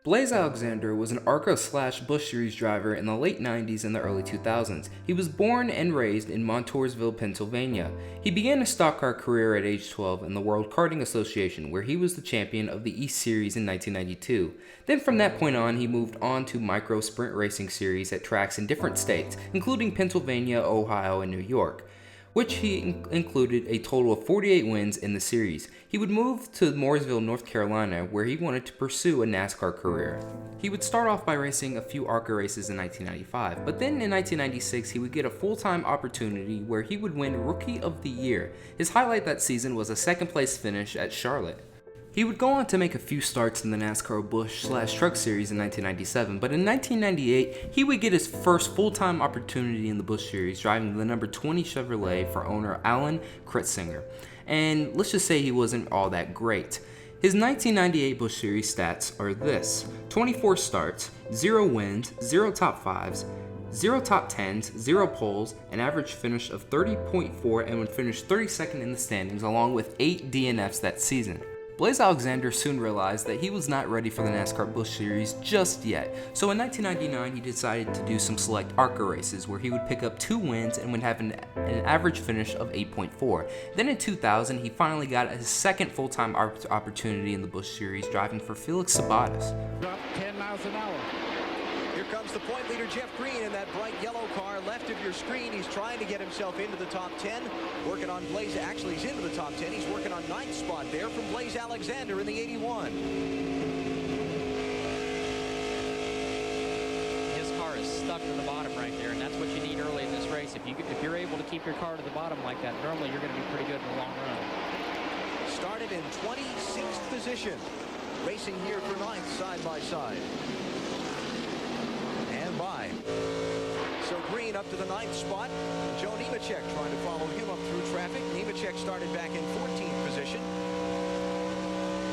Blaise Alexander was an ARCA/Busch Series driver in the late 90s and the early 2000s. He was born and raised in Montoursville, Pennsylvania. He began his stock car career at age 12 in the World Karting Association, where he was the champion of the East Series in 1992. Then from that point on, he moved on to micro sprint racing series at tracks in different states, including Pennsylvania, Ohio, and New York, which he included a total of 48 wins in the series. He would move to Mooresville, North Carolina, where he wanted to pursue a NASCAR career. He would start off by racing a few ARCA races in 1995, but then in 1996 he would get a full-time opportunity where he would win Rookie of the Year. His highlight that season was a second place finish at Charlotte. He would go on to make a few starts in the NASCAR Busch/Truck Series in 1997, but in 1998, he would get his first full-time opportunity in the Busch Series, driving the number 20 Chevrolet for owner Alan Kretzinger. And let's just say he wasn't all that great. His 1998 Busch Series stats are this: 24 starts, 0 wins, 0 top 5s, 0 top 10s, 0 poles, an average finish of 30.4, and would finish 32nd in the standings, along with 8 DNFs that season. Blaise Alexander soon realized that he was not ready for the NASCAR Busch Series just yet, so in 1999 he decided to do some select ARCA races where he would pick up 2 wins and would have an average finish of 8.4. Then in 2000 he finally got his second full-time opportunity in the Busch Series, driving for Felix Sabates. Drop 10 miles an hour. Here comes the point leader, Jeff Green, in that bright yellow car left of your screen. He's trying to get himself into the top 10. Working on Blaise. Actually, he's into the top 10. He's working on 9th spot there from Blaise Alexander in the 81. His car is stuck to the bottom right there, and that's what you need early in this race. If you're able to keep your car to the bottom like that, normally you're going to be pretty good in the long run. Started in 26th position. Racing here for 9th side by side. By. So Green up to the 9th spot. Joe Nemechek trying to follow him up through traffic. Nemechek started back in 14th position.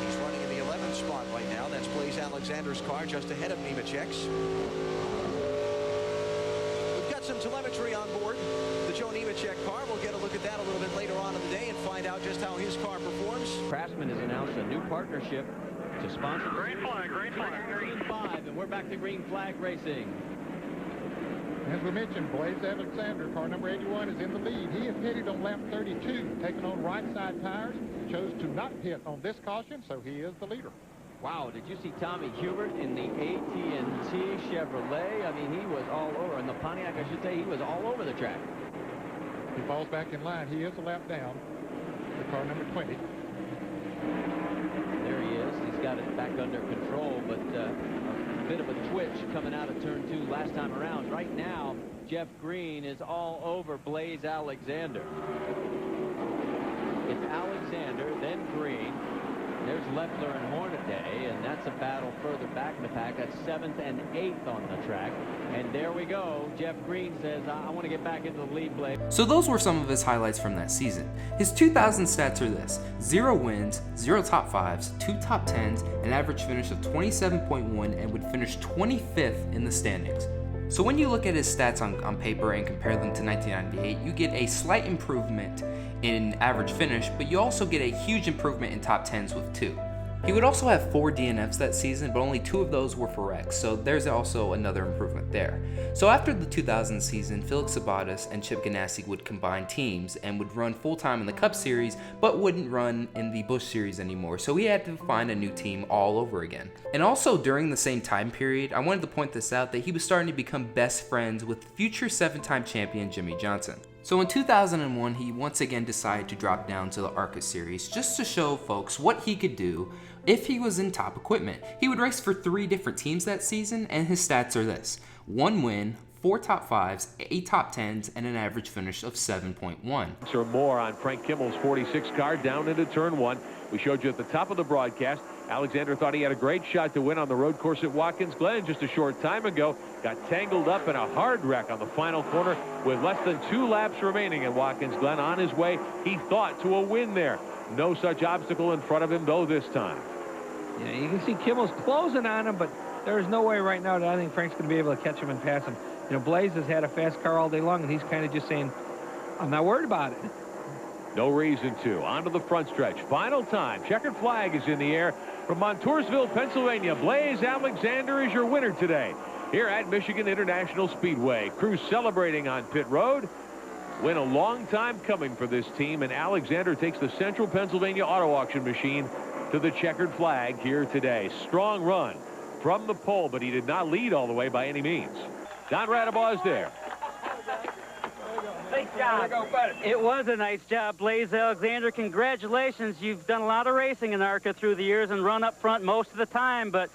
He's running in the 11th spot right now. That's Blaise Alexander's car just ahead of Nemechek's. We've got some telemetry on board the Joe Nemechek car. We'll get a look at that a little bit later on in the day and find out just how his car performs. Craftsman has announced a new partnership to sponsor Green flag, green flag. Green 5, and we're back to green flag racing. As we mentioned, Blaise Alexander, car number 81, is in the lead. He is pitted on lap 32, taking on right side tires. Chose to not pit on this caution, so he is the leader. Wow, did you see Tommy Hubert in the AT&T Chevrolet? I mean, he was all over. In the Pontiac, I should say, he was all over the track. He falls back in line. He is a lap down. The car number 20. There he is. He's got it back under control, but a bit of a twitch coming out of turn 2 last time around. Right now, Jeff Green is all over Blaise Alexander. It's Alexander, then Green. There's Leffler and Hornaday, and that's a battle further back in the pack. That's 7th and 8th on the track. And there we go. Jeff Green says, I want to get back into the lead, Blaise. So those were some of his highlights from that season. His 2000 stats are this: 0 wins, 0 top 5s, 2 top 10s, an average finish of 27.1, and would finish 25th in the standings. So when you look at his stats on paper and compare them to 1998, you get a slight improvement in average finish, but you also get a huge improvement in top 10s with 2. He would also have 4 DNFs that season, but only 2 of those were for wrecks, so there's also another improvement there. So after the 2000 season, Felix Sabates and Chip Ganassi would combine teams and would run full-time in the Cup Series, but wouldn't run in the Busch Series anymore, so he had to find a new team all over again. And also during the same time period, I wanted to point this out, that he was starting to become best friends with future 7-time champion Jimmie Johnson. So in 2001, he once again decided to drop down to the ARCA Series just to show folks what he could do if he was in top equipment. He would race for 3 different teams that season, and his stats are this: 1 win, 4 top 5s, 8 top 10s, and an average finish of 7.1. Or more on Frank Kimmel's 46 car down into turn 1. We showed you at the top of the broadcast. Alexander thought he had a great shot to win on the road course at Watkins Glen just a short time ago. Got tangled up in a hard wreck on the final corner with less than 2 laps remaining at Watkins Glen. On his way, he thought, to a win there. No such obstacle in front of him, though, this time. Yeah, you can see Kimmel's closing on him, but there's no way right now that I think Frank's going to be able to catch him and pass him. You know, Blaise has had a fast car all day long, and he's kind of just saying, I'm not worried about it. No reason to. On to the front stretch. Final time. Checkered flag is in the air from Montoursville, Pennsylvania. Blaise Alexander is your winner today here at Michigan International Speedway. Crew celebrating on pit road. Win a long time coming for this team, and Alexander takes the Central Pennsylvania Auto Auction machine to the checkered flag here today. Strong run from the pole, but he did not lead all the way by any means. Don Radabaugh is there. Nice job. It was a nice job, Blaise Alexander. Congratulations. You've done a lot of racing in ARCA through the years and run up front most of the time, but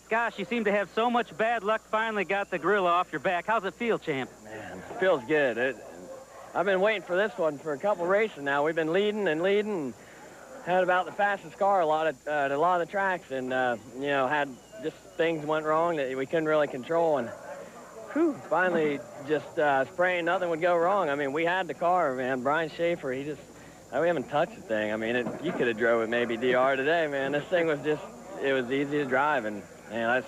gosh, you seem to have so much bad luck. Finally got the gorilla off your back. How's it feel, champ? Man, it feels good. I've been waiting for this one for a couple races now. We've been leading and had about the fastest car a lot of the tracks, and you know, had just things went wrong that we couldn't really control, and finally just spraying, nothing would go wrong. I mean, we had the car, man. Brian Schaefer, we haven't touched the thing. I mean, you could have drove it maybe DR today, man. This thing was just, it was easy to drive, and man, I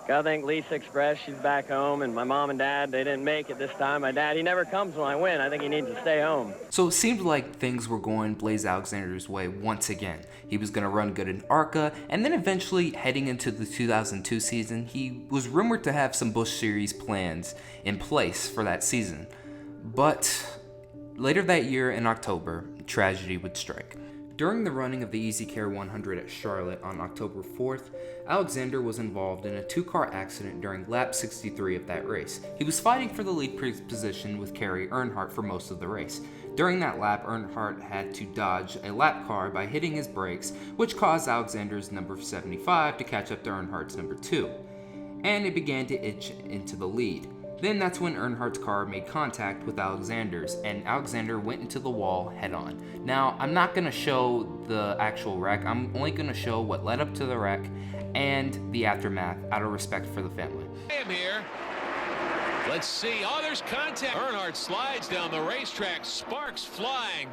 gotta thank Lisa Express. She's back home, and my mom and dad, they didn't make it this time. My dad, he never comes when I win. I think he needs to stay home. So it seemed like things were going Blaise Alexander's way once again. He was going to run good in ARCA, and then eventually heading into the 2002 season, he was rumored to have some Busch Series plans in place for that season. But later that year in October, tragedy would strike. During the running of the Easy Care 100 at Charlotte on October 4th, Alexander was involved in a two-car accident during lap 63 of that race. He was fighting for the lead position with Kerry Earnhardt for most of the race. During that lap, Earnhardt had to dodge a lap car by hitting his brakes, which caused Alexander's number 75 to catch up to Earnhardt's number 2, and it began to itch into the lead. Then that's when Earnhardt's car made contact with Alexander's, and Alexander went into the wall head-on. Now, I'm not going to show the actual wreck. I'm only going to show what led up to the wreck and the aftermath out of respect for the family. I am here. Let's see. Oh, there's contact. Earnhardt slides down the racetrack, sparks flying.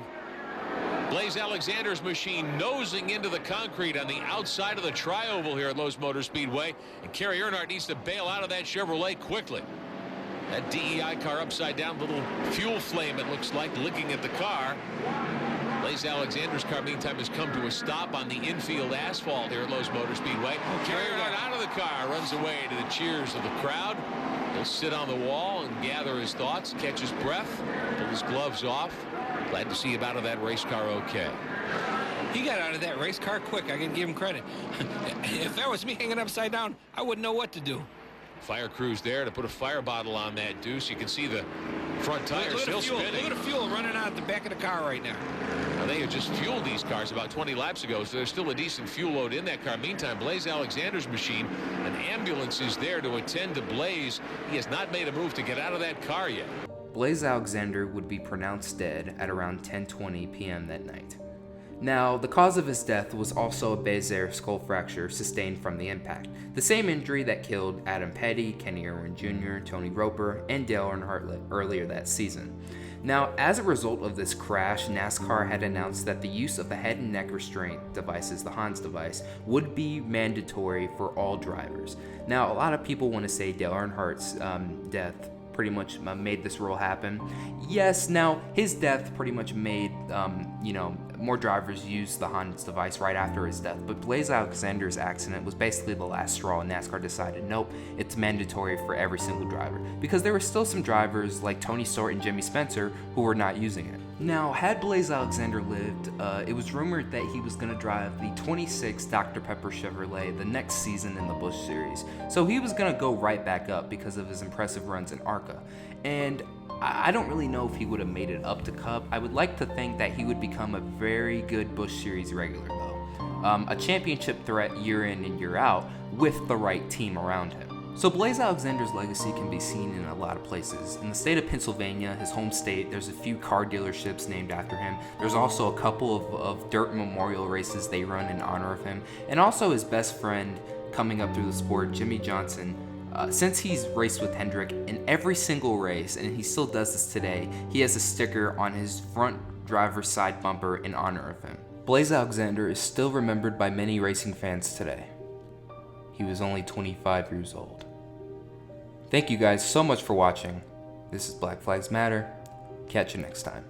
Blaise Alexander's machine nosing into the concrete on the outside of the tri-oval here at Lowe's Motor Speedway, and Kerry Earnhardt needs to bail out of that Chevrolet quickly. That DEI car upside down, little fuel flame, it looks like, licking at the car. Blaise Alexander's car, meantime, has come to a stop on the infield asphalt here at Lowe's Motor Speedway. Kerry Earnhardt out of the car, runs away to the cheers of the crowd. He'll sit on the wall and gather his thoughts, catch his breath, pull his gloves off. Glad to see him out of that race car okay. He got out of that race car quick. I can give him credit. If that was me hanging upside down, I wouldn't know what to do. Fire crew's there to put a fire bottle on that deuce. You can see the front tires still spinning. Look at the fuel running out the back of the car right now. Now, they had just fueled these cars about 20 laps ago, so there's still a decent fuel load in that car. Meantime, Blaise Alexander's machine, an ambulance is there to attend to Blaise. He has not made a move to get out of that car yet. Blaise Alexander would be pronounced dead at around 10:20 p.m. that night. Now, the cause of his death was also a Bézier skull fracture sustained from the impact, the same injury that killed Adam Petty, Kenny Irwin Jr., Tony Roper, and Dale Earnhardt earlier that season. Now, as a result of this crash, NASCAR had announced that the use of the head and neck restraint devices, the Hans device, would be mandatory for all drivers. Now, a lot of people want to say Dale Earnhardt's death pretty much made this rule happen. Yes, now his death pretty much made more drivers use the Hans device right after his death, but Blaise Alexander's accident was basically the last straw, and NASCAR decided nope, it's mandatory for every single driver, because there were still some drivers like Tony Stewart and Jimmy Spencer who were not using it. Now, had Blaise Alexander lived, it was rumored that he was going to drive the 26 Dr. Pepper Chevrolet the next season in the Busch Series, so he was going to go right back up because of his impressive runs in ARCA, and I don't really know if he would have made it up to Cup. I would like to think that he would become a very good Busch Series regular, though. A championship threat year in and year out with the right team around him. So Blaise Alexander's legacy can be seen in a lot of places. In the state of Pennsylvania, his home state, there's a few car dealerships named after him. There's also a couple of dirt memorial races they run in honor of him. And also his best friend coming up through the sport, Jimmy Johnson. Since he's raced with Hendrick in every single race, and he still does this today, he has a sticker on his front driver's side bumper in honor of him. Blaise Alexander is still remembered by many racing fans today. He was only 25 years old. Thank you guys so much for watching. This is Black Flags Matter. Catch you next time.